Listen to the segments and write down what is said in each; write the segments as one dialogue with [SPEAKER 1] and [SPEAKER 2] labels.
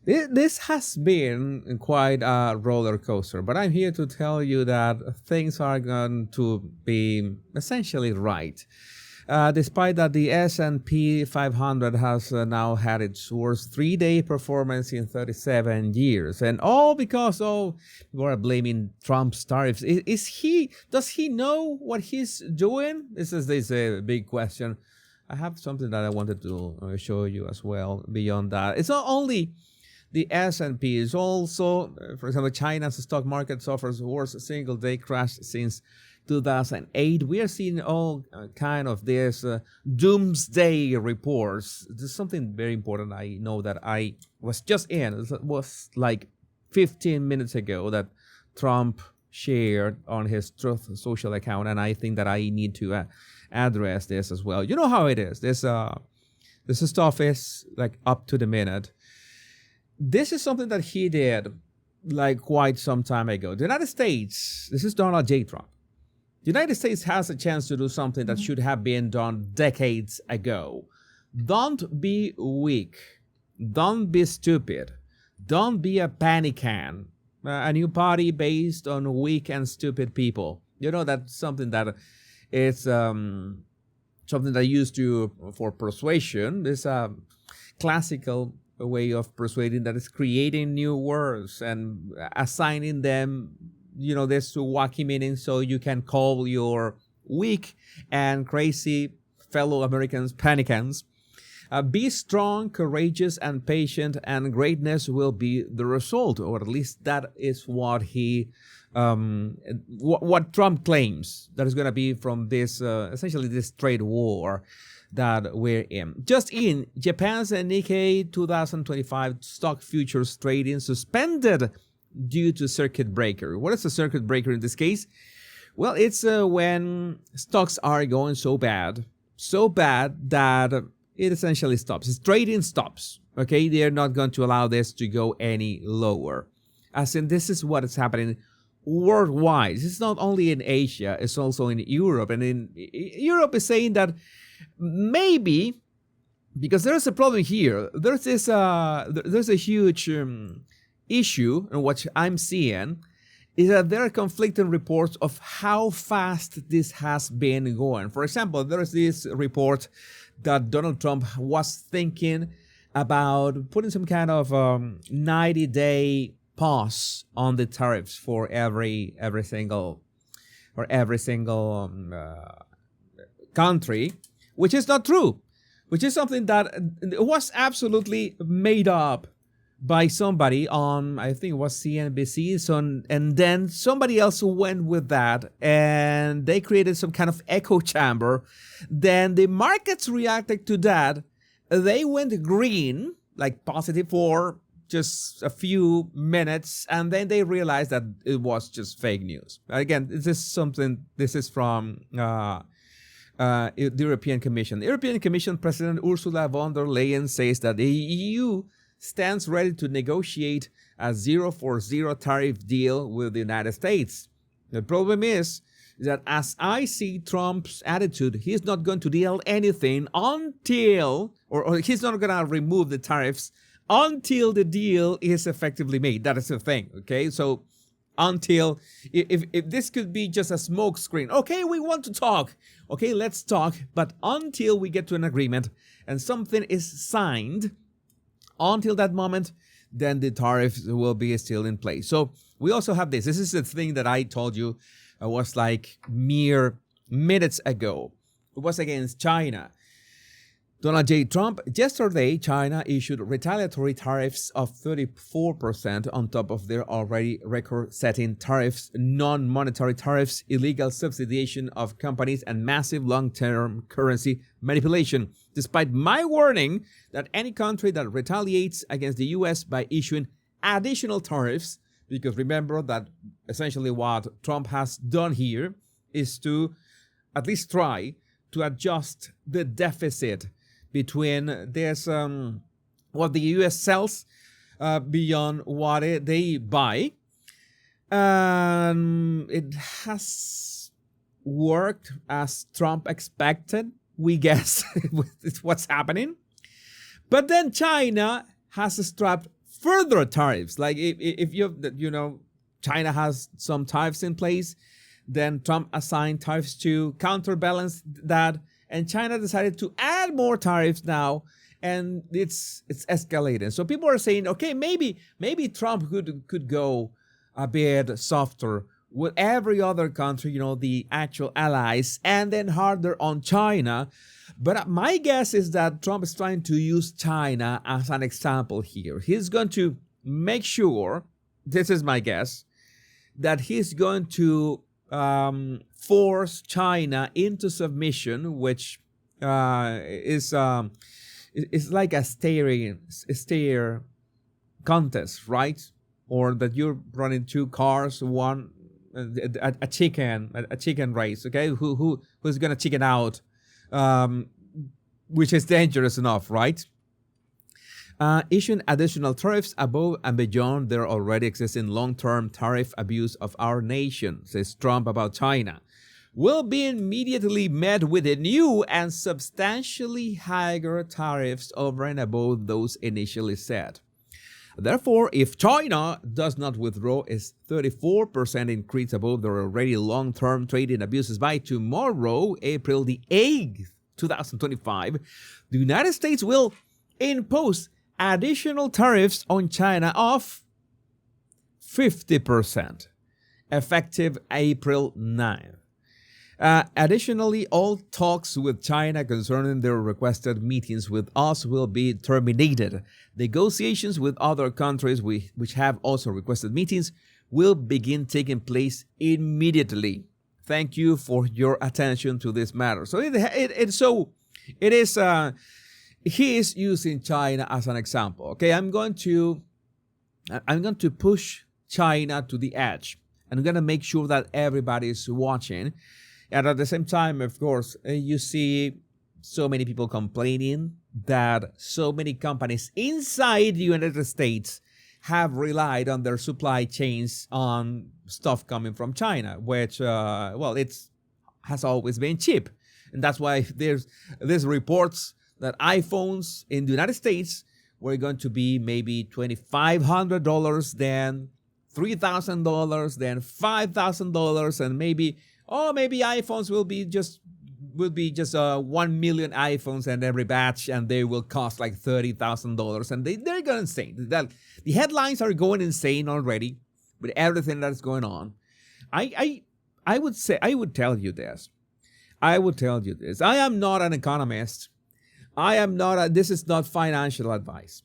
[SPEAKER 1] This has been quite a roller coaster, but I'm here to tell you that things are going to be essentially right. Despite that, the S&P 500 has now had its worst three-day performance in 37 years, and all because people are blaming Trump's tariffs. Does he know what he's doing? This is a big question. I have something that I wanted to show you as well. Beyond that, it's not only the S&P, is also, for example, China's stock market suffers worst single-day crash since 2008. We are seeing all kind of this doomsday reports. There's something very important I know that I was just in. It was like 15 minutes ago that Trump shared on his Truth Social account, and I think that I need to address this as well. You know how it is. This stuff is like up to the minute. This is something that he did like quite some time ago. The United States, this is Donald J. Trump. The United States has a chance to do something that should have been done decades ago. Don't be weak. Don't be stupid. Don't be a panic can. A new party based on weak and stupid people. You know, that's something that is something that used to for persuasion. This classical way of persuading, that is creating new words and assigning them, this to wacky meanings so you can call your weak and crazy fellow Americans panicans. Be strong, courageous, and patient, and greatness will be the result, or at least that is what what Trump claims that is going to be from this, essentially this trade war that we're in. Just in, Japan's Nikkei 2025 stock futures trading suspended due to circuit breaker. What is a circuit breaker in this case? Well, it's when stocks are going so bad that it essentially stops. It's trading stops. Okay, they're not going to allow this to go any lower. As in, this is what is happening worldwide. It's not only in Asia, it's also in Europe. And in Europe is saying that maybe, because there's a problem here, there's a huge issue, and what I'm seeing is that there are conflicting reports of how fast this has been going. For example, there is this report that Donald Trump was thinking about putting some kind of 90-day pause on the tariffs for every single country, which is not true, which is something that was absolutely made up by somebody on, I think it was CNBC, and then somebody else went with that, and they created some kind of echo chamber. Then the markets reacted to that. They went green, like positive for just a few minutes, and then they realized that it was just fake news. Again, this is from the European Commission. The European Commission President Ursula von der Leyen says that the EU stands ready to negotiate a 0-for-0 tariff deal with the United States. The problem is that, as I see Trump's attitude, he's not going to deal anything until, or he's not going to remove the tariffs until the deal is effectively made. That is the thing, okay? So until, if this could be just a smoke screen, okay, we want to talk, okay, let's talk, but until we get to an agreement and something is signed, until that moment, then the tariffs will be still in place. So we also have this. This is the thing that I told you was like mere minutes ago. It was against China. Donald J. Trump, yesterday, China issued retaliatory tariffs of 34% on top of their already record-setting tariffs, non-monetary tariffs, illegal subsidization of companies, and massive long-term currency manipulation. Despite my warning that any country that retaliates against the U.S. by issuing additional tariffs, because remember that essentially what Trump has done here is to at least try to adjust the deficit between this what the U.S. sells beyond what they buy. It has worked as Trump expected, we guess. It's what's happening. But then China has strapped further tariffs. Like if China has some tariffs in place, then Trump assigned tariffs to counterbalance that, and China decided to add more tariffs now, and it's escalating. So people are saying, okay, maybe Trump could go a bit softer with every other country, the actual allies, and then harder on China. But my guess is that Trump is trying to use China as an example here. He's going to make sure, this is my guess, that he's going to force China into submission, which is like a stair contest, right? Or that you're running two cars, one a chicken race, okay? Who's gonna chicken out? Which is dangerous enough, right? Issuing additional tariffs above and beyond their already existing long-term tariff abuse of our nation, says Trump about China, will be immediately met with a new and substantially higher tariffs over and above those initially set. Therefore, if China does not withdraw its 34% increase above their already long-term trading abuses by tomorrow, April the 8th, 2025, the United States will impose additional tariffs on China of 50%, effective April 9th. Additionally, all talks with China concerning their requested meetings with us will be terminated. Negotiations with other countries which have also requested meetings will begin taking place immediately. Thank you for your attention to this matter. So he is using China as an example. Okay, I'm going to push China to the edge. I'm going to make sure that everybody is watching. And at the same time, of course, you see so many people complaining that so many companies inside the United States have relied on their supply chains on stuff coming from China, which, it has always been cheap. And that's why there's reports that iPhones in the United States were going to be maybe $2,500, then $3,000, then $5,000, and maybe iPhones will be just 1 million iPhones and every batch, and they will cost like $30,000, and they're going insane. The headlines are going insane already with everything that's going on. I would tell you this. I am not an economist. This is not financial advice,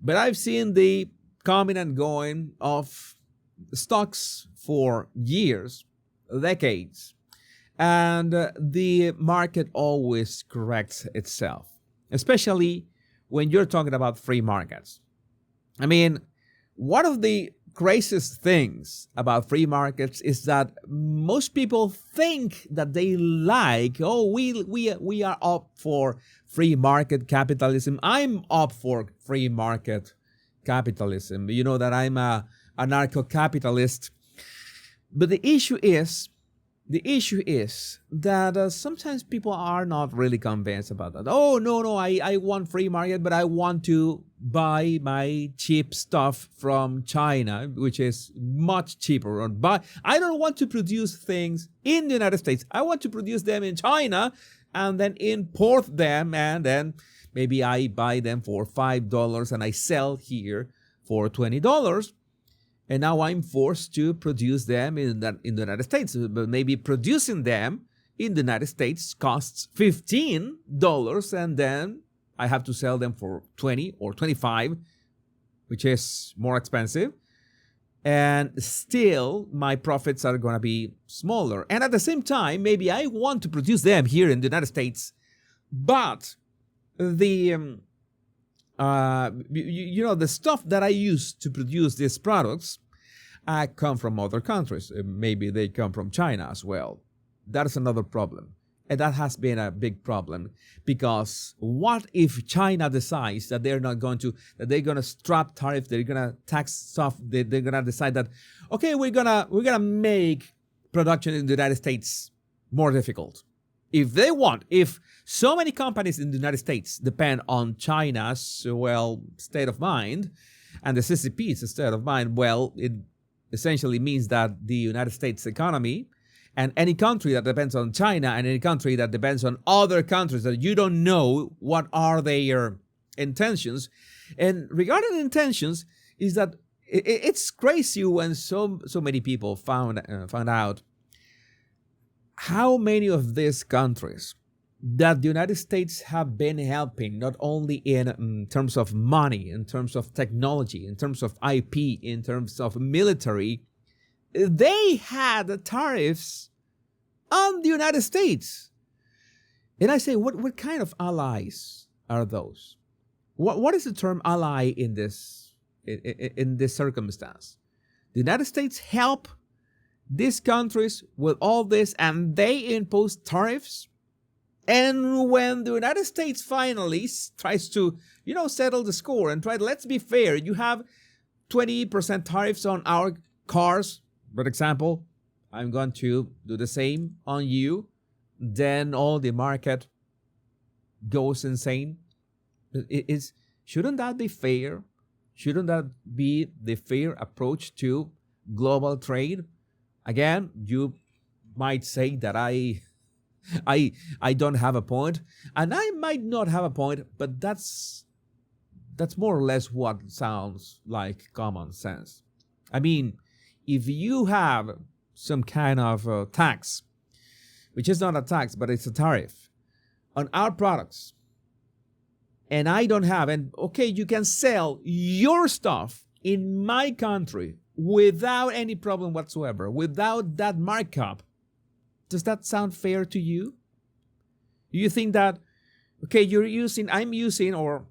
[SPEAKER 1] but I've seen the coming and going of stocks for years, decades, and the market always corrects itself, especially when you're talking about free markets. I mean, one of the craziest things about free markets is that most people think that they we are up for free market capitalism. I'm up for free market capitalism. You know that I'm a anarcho-capitalist. But the issue is that sometimes people are not really convinced about that. Oh, no, I want free market, but I want to buy my cheap stuff from China, which is much cheaper. I don't want to produce things in the United States. I want to produce them in China and then import them, and then maybe I buy them for $5 and I sell here for $20. And now I'm forced to produce them in the United States. But maybe producing them in the United States costs $15, and then I have to sell them for $20 or $25, which is more expensive. And still, my profits are going to be smaller. And at the same time, maybe I want to produce them here in the United States, but the the stuff that I use to produce these products come from other countries. Maybe they come from China as well. That is another problem. And that has been a big problem, because what if China decides that they're going to strap tariffs, they're going to tax stuff, they're going to decide that, okay, we're going to make production in the United States more difficult. If so many companies in the United States depend on China's, state of mind, and the CCP's state of mind, well, it essentially means that the United States economy and any country that depends on China and any country that depends on other countries that you don't know what are their intentions. And regarding intentions, is that it's crazy when so many people found out how many of these countries that the United States have been helping, not only in terms of money, in terms of technology, in terms of IP, in terms of military, they had tariffs on the United States. And I say, what kind of allies are those? What is the term ally in this circumstance? The United States help these countries with all this, and they impose tariffs. And when the United States finally tries to, settle the score and let's be fair, you have 20% tariffs on our cars, for example, I'm going to do the same on you, then all the market goes insane. Shouldn't that be fair? Shouldn't that be the fair approach to global trade? Again, you might say that I don't have a point, and I might not have a point, but that's more or less what sounds like common sense. I mean, if you have some kind of tax, which is not a tax, but it's a tariff on our products, and I don't have, and okay, you can sell your stuff in my country without any problem whatsoever, without that markup, does that sound fair to you? You think that, okay, I'm using, or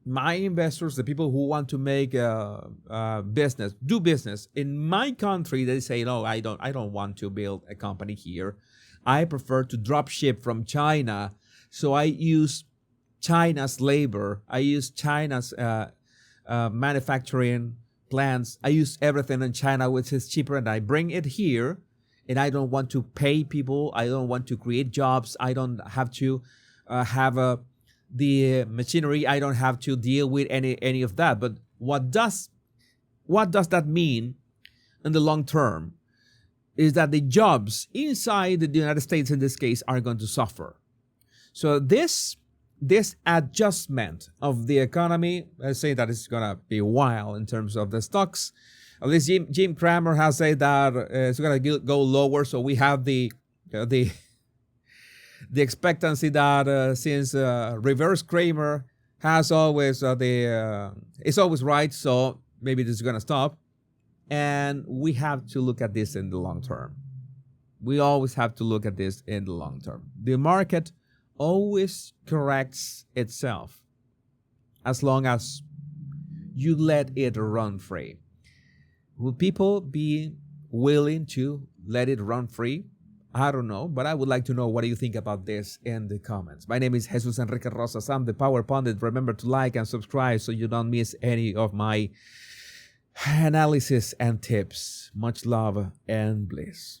[SPEAKER 1] my investors, the people who want to make do business in my country, they say, no, I don't want to build a company here. I prefer to drop ship from China. So I use China's labor. I use China's manufacturing plants. I use everything in China, which is cheaper, and I bring it here. And I don't want to pay people. I don't want to create jobs. I don't have to have the machinery. I don't have to deal with any of that. But what does that mean in the long term is that the jobs inside the United States, in this case, are going to suffer. So this adjustment of the economy, I say that it's going to be a while in terms of the stocks. At least Jim Cramer has said that it's going to go lower. So we have the expectancy that since reverse Cramer has always it's always right. So maybe this is going to stop. And we have to look at this in the long term. We always have to look at this in the long term. The market always corrects itself as long as you let it run free. Will people be willing to let it run free? I don't know, but I would like to know, what do you think about this in the comments? My name is Jesus Enrique Rosas. I'm the Power Pundit. Remember to like and subscribe so you don't miss any of my analysis and tips. Much love and bliss.